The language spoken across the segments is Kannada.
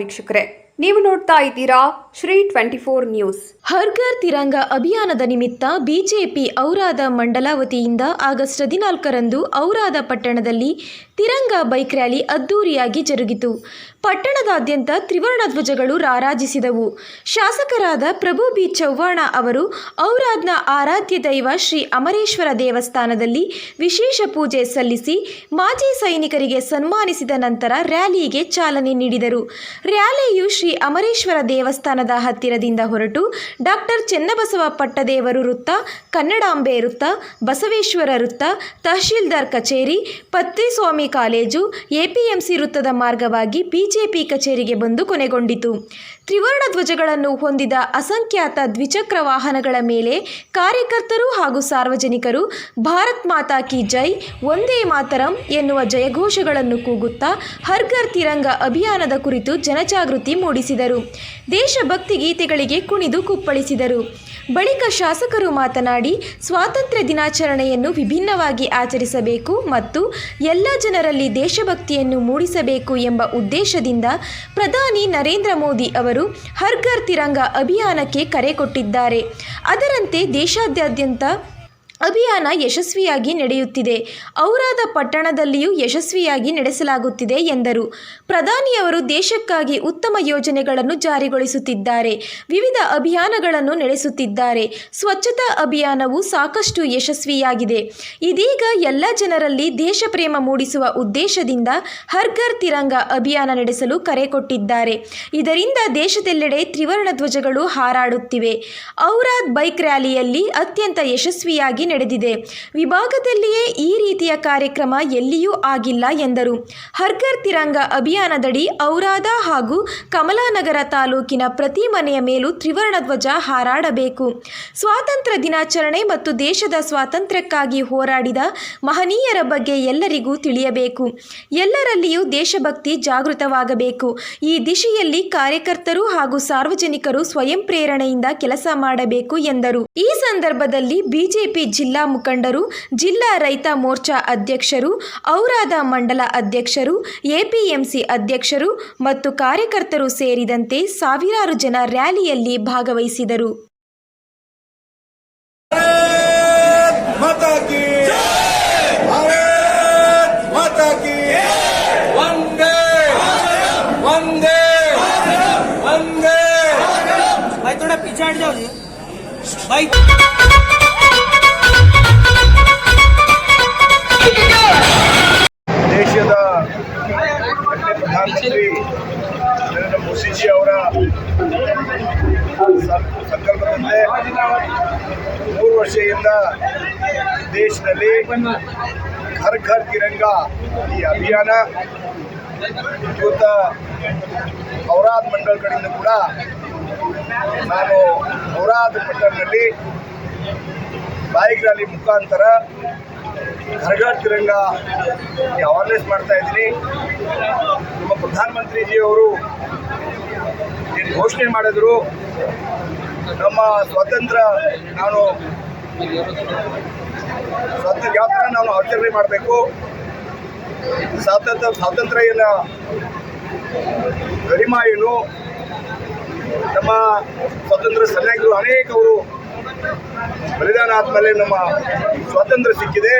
ವೀಕ್ಷಕರೇ, ನೀವು ನೋಡ್ತಾ ಇದ್ದೀರಾ ಶ್ರೀ 24 ನ್ಯೂಸ್. ಹರ್ ಘರ್ ತಿರಂಗ ಅಭಿಯಾನದ ನಿಮಿತ್ತ ಬಿಜೆಪಿ ಔರಾದ ಮಂಡಲ ವತಿಯಿಂದ ಆಗಸ್ಟ್ 14ರಂದು ಔರಾದ ಪಟ್ಟಣದಲ್ಲಿ ತಿರಂಗ ಬೈಕ್ ರ್ಯಾಲಿ ಅದ್ದೂರಿಯಾಗಿ ಜರುಗಿತು. ಪಟ್ಟಣದಾದ್ಯಂತ ತ್ರಿವರ್ಣ ಧ್ವಜಗಳು ರಾರಾಜಿಸಿದವು. ಶಾಸಕರಾದ ಪ್ರಭು ಬಿ ಚವ್ಹಾಣ ಅವರು ಔರಾದ್ನ ಆರಾಧ್ಯ ದೈವ ಶ್ರೀ ಅಮರೇಶ್ವರ ದೇವಸ್ಥಾನದಲ್ಲಿ ವಿಶೇಷ ಪೂಜೆ ಸಲ್ಲಿಸಿ ಮಾಜಿ ಸೈನಿಕರಿಗೆ ಸನ್ಮಾನಿಸಿದ ನಂತರ ರ್ಯಾಲಿಗೆ ಚಾಲನೆ ನೀಡಿದರು. ರ್ಯಾಲಿಯು ಶ್ರೀ ಅಮರೇಶ್ವರ ದೇವಸ್ಥಾನದ ಹತ್ತಿರದಿಂದ ಹೊರಟು ಡಾಕ್ಟರ್ ಚೆನ್ನಬಸವ ಪಟ್ಟದೇವರು ವೃತ್ತ, ಕನ್ನಡಾಂಬೆ ವೃತ್ತ, ಬಸವೇಶ್ವರ ವೃತ್ತ, ತಹಶೀಲ್ದಾರ್ ಕಚೇರಿ, ಪತ್ರಿಸ್ವಾಮಿ ಕಾಲೇಜು, ಎಪಿಎಂಸಿ ವೃತ್ತದ ಮಾರ್ಗವಾಗಿ ಬಿಜೆಪಿ ಕಚೇರಿಗೆ ಬಂದು ಕೊನೆಗೊಂಡಿತು. ತ್ರಿವರ್ಣ ಧ್ವಜಗಳನ್ನು ಹೊಂದಿದ ಅಸಂಖ್ಯಾತ ದ್ವಿಚಕ್ರ ವಾಹನಗಳ ಮೇಲೆ ಕಾರ್ಯಕರ್ತರು ಹಾಗೂ ಸಾರ್ವಜನಿಕರು ಭಾರತ್ ಮಾತಾ ಕಿ ಜೈ, ಒಂದೇ ಮಾತರಂ ಎನ್ನುವ ಜಯಘೋಷಗಳನ್ನು ಕೂಗುತ್ತಾ ಹರ್ ಘರ್ ತಿರಂಗ ಅಭಿಯಾನದ ಕುರಿತು ಜನಜಾಗೃತಿ ಮೂಡಿಸಿದರು. ದೇಶಭಕ್ತಿ ಗೀತೆಗಳಿಗೆ ಕುಣಿದು ಕುಪ್ಪಳಿಸಿದರು. ಬಳಿಕ ಶಾಸಕರು ಮಾತನಾಡಿ, ಸ್ವಾತಂತ್ರ್ಯ ದಿನಾಚರಣೆಯನ್ನು ವಿಭಿನ್ನವಾಗಿ ಆಚರಿಸಬೇಕು ಮತ್ತು ಎಲ್ಲ ಜನರಲ್ಲಿ ದೇಶಭಕ್ತಿಯನ್ನು ಮೂಡಿಸಬೇಕು ಎಂಬ ಉದ್ದೇಶದಿಂದ ಪ್ರಧಾನಿ ನರೇಂದ್ರ ಮೋದಿ ಅವರು ಹರ್ ಘರ್ ತಿರಂಗ ಅಭಿಯಾನಕ್ಕೆ ಕರೆ ಕೊಟ್ಟಿದ್ದಾರೆ. ಅದರಂತೆ ದೇಶಾದ್ಯಂತ ಅಭಿಯಾನ ಯಶಸ್ವಿಯಾಗಿ ನಡೆಯುತ್ತಿದೆ. ಔರಾದ ಪಟ್ಟಣದಲ್ಲಿಯೂ ಯಶಸ್ವಿಯಾಗಿ ನಡೆಸಲಾಗುತ್ತಿದೆ ಎಂದರು. ಪ್ರಧಾನಿಯವರು ದೇಶಕ್ಕಾಗಿ ಉತ್ತಮ ಯೋಜನೆಗಳನ್ನು ಜಾರಿಗೊಳಿಸುತ್ತಿದ್ದಾರೆ, ವಿವಿಧ ಅಭಿಯಾನಗಳನ್ನು ನಡೆಸುತ್ತಿದ್ದಾರೆ. ಸ್ವಚ್ಛತಾ ಅಭಿಯಾನವು ಸಾಕಷ್ಟು ಯಶಸ್ವಿಯಾಗಿದೆ. ಇದೀಗ ಎಲ್ಲ ಜನರಲ್ಲಿ ದೇಶ ಪ್ರೇಮ ಮೂಡಿಸುವ ಉದ್ದೇಶದಿಂದ ಹರ್ ಘರ್ ತಿರಂಗ ಅಭಿಯಾನ ನಡೆಸಲು ಕರೆ ಕೊಟ್ಟಿದ್ದಾರೆ. ಇದರಿಂದ ದೇಶದೆಲ್ಲೆಡೆ ತ್ರಿವರ್ಣ ಧ್ವಜಗಳು ಹಾರಾಡುತ್ತಿವೆ. ಔರಾದ್ ಬೈಕ್ ರ್ಯಾಲಿಯಲ್ಲಿ ಅತ್ಯಂತ ಯಶಸ್ವಿಯಾಗಿ ನಡೆದಿದೆ. ವಿಭಾಗದಲ್ಲಿಯೇ ಈ ರೀತಿಯ ಕಾರ್ಯಕ್ರಮ ಎಲ್ಲಿಯೂ ಆಗಿಲ್ಲ ಎಂದರು. ಹರ್ ಘರ್ ತಿರಂಗ ಅಭಿಯಾನದಡಿ ಔರಾದ ಹಾಗೂ ಕಮಲಾನಗರ ತಾಲೂಕಿನ ಪ್ರತಿ ಮನೆಯ ಮೇಲೂ ತ್ರಿವರ್ಣ ಧ್ವಜ ಹಾರಾಡಬೇಕು. ಸ್ವಾತಂತ್ರ್ಯ ದಿನಾಚರಣೆ ಮತ್ತು ದೇಶದ ಸ್ವಾತಂತ್ರ್ಯಕ್ಕಾಗಿ ಹೋರಾಡಿದ ಮಹನೀಯರ ಬಗ್ಗೆ ಎಲ್ಲರಿಗೂ ತಿಳಿಯಬೇಕು. ಎಲ್ಲರಲ್ಲಿಯೂ ದೇಶಭಕ್ತಿ ಜಾಗೃತವಾಗಬೇಕು. ಈ ದಿಶೆಯಲ್ಲಿ ಕಾರ್ಯಕರ್ತರು ಹಾಗೂ ಸಾರ್ವಜನಿಕರು ಸ್ವಯಂ ಪ್ರೇರಣೆಯಿಂದ ಕೆಲಸ ಮಾಡಬೇಕು ಎಂದರು. ಈ ಸಂದರ್ಭದಲ್ಲಿ ಬಿಜೆಪಿ ಜಿಲ್ಲಾ ಮುಖಂಡರು, ಜಿಲ್ಲಾ ರೈತ ಮೋರ್ಚಾ ಅಧ್ಯಕ್ಷರು, ಔರಾದ ಮಂಡಲ ಅಧ್ಯಕ್ಷರು, ಎಪಿಎಂಸಿ ಅಧ್ಯಕ್ಷರು ಮತ್ತು ಕಾರ್ಯಕರ್ತರು ಸೇರಿದಂತೆ ಸಾವಿರಾರು ಜನ ರ್ಯಾಲಿಯಲ್ಲಿ ಭಾಗವಹಿಸಿದರು. ದೇಶದ ಪ್ರಧಾನಮಂತ್ರಿ ನರೇಂದ್ರ ಮೋದಿಜಿ ಅವರ ಸಂಕಲ್ಪದಂತೆ 3 ವರ್ಷದಿಂದ ದೇಶದಲ್ಲಿ ಹರ್ ಘರ್ ತಿರಂಗ ಈ ಅಭಿಯಾನ ಇವತ್ತು ಔರಾದ್ ಮಂಡಲ ಕಡೆಯಿಂದ ಕೂಡ ನಾನು ಔರಾದ್ ಪಟ್ಟಣದಲ್ಲಿ ಬೈಕ್ ರ್ಯಾಲಿ ಮುಖಾಂತರ ಹರ್ ಘರ್ ತಿರಂಗ ಅವೇರ್ನೆಸ್ ಮಾಡ್ತಾ ಇದ್ದೀನಿ. ನಮ್ಮ ಪ್ರಧಾನಮಂತ್ರಿಜಿಯವರು ಏನು ಘೋಷಣೆ ಮಾಡಿದ್ರು, ನಮ್ಮ ಸ್ವಾತಂತ್ರ್ಯ ಯಾತ್ರೆ ನಾವು ಆಚರಣೆ ಮಾಡಬೇಕು. ಸ್ವಾತಂತ್ರ್ಯ ಏನು ಗರಿಮಾ ಏನು, ನಮ್ಮ ಸ್ವಾತಂತ್ರ್ಯ ಸೈನಿಕರು ಅನೇಕರು ಬಲಿದಾನ ಆದಮೇಲೆ ನಮ್ಮ ಸ್ವಾತಂತ್ರ್ಯ ಸಿಕ್ಕಿದೆ.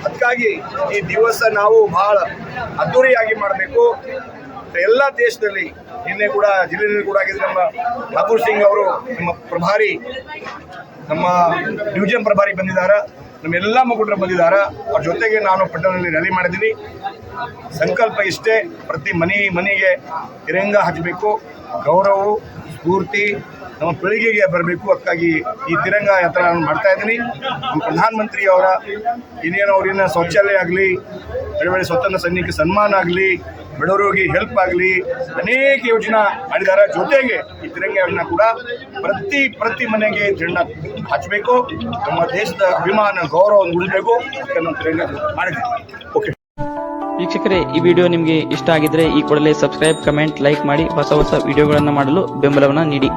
ಅದಕ್ಕಾಗಿ ಈ ದಿವಸ ನಾವು ಬಹಳ ಅದ್ದೂರಿಯಾಗಿ ಮಾಡಬೇಕು. ಎಲ್ಲ ದೇಶದಲ್ಲಿ ನಿನ್ನೆ ಕೂಡ ಜಿಲ್ಲೆಯಲ್ಲಿ ಕೂಡ ಆಗಿದ್ದು ನಮ್ಮ ಠಾಕೂರ್ ಸಿಂಗ್ ಅವರು, ನಮ್ಮ ಪ್ರಭಾರಿ, ನಮ್ಮ ಡಿವಿಷನ್ ಪ್ರಭಾರಿ ಬಂದಿದ್ದಾರೆ, ನಮ್ಮೆಲ್ಲ ಮುಖಂಡರು ಬಂದಿದ್ದಾರೆ. ಅವ್ರ ಜೊತೆಗೆ ನಾನು ಪಟ್ಟಣದಲ್ಲಿ ರ್ಯಾಲಿ ಮಾಡಿದ್ದೀನಿ. ಸಂಕಲ್ಪ ಇಷ್ಟೇ, ಪ್ರತಿ ಮನೆಗೆ ತಿರಂಗ ಹಚ್ಚಬೇಕು. ಗೌರವ ಸ್ಫೂರ್ತಿ ನಮ್ಮ ಪೀಳಿಗೆಗೆ ಬರಬೇಕು. ಅದಕ್ಕಾಗಿ ಈ ತಿರಂಗ ಯಾತ್ರೆ ನಾನು ಮಾಡ್ತಾ ಇದ್ದೀನಿ. ನಮ್ಮ ಪ್ರಧಾನಮಂತ್ರಿ ಅವರ ಅವ್ರಿನ ಶೌಚಾಲಯ ಆಗಲಿ, ಬೇರೆ ಸ್ವತಂತ್ರ ಸೈನಿಕ ಸನ್ಮಾನ ಆಗಲಿ, ಬಡವರಿಗೆ ಹೆಲ್ಪ್ ಆಗಲಿ, ಅನೇಕ ಯೋಜನೆ ಮಾಡಿದ್ದಾರೆ. ಜೊತೆಗೆ ಈ ತಿರಂಗ ಯೋಜನೆ ಕೂಡ ಪ್ರತಿ ಮನೆಗೆ ತಿರಂಗ ಹಚ್ಚಬೇಕು. ನಮ್ಮ ದೇಶದ ಅಭಿಮಾನ ಗೌರವವನ್ನು ಉಳಿಸಬೇಕು. ಅದಕ್ಕೆ ನಾವು ತಿರಂಗ ಮಾಡಿದ್ದೀವಿ. ಓಕೆ ವೀಕ್ಷಕರೇ, ಈ ವಿಡಿಯೋ ನಿಮಗೆ ಇಷ್ಟ ಆಗಿದ್ರೆ ಈ ಕೂಡಲೇ ಸಬ್ಸ್ಕ್ರೈಬ್, ಕಮೆಂಟ್, ಲೈಕ್ ಮಾಡಿ ಹೊಸ ವಿಡಿಯೋಗಳನ್ನು ಮಾಡಲು ಬೆಂಬಲವನ್ನು ನೀಡಿ.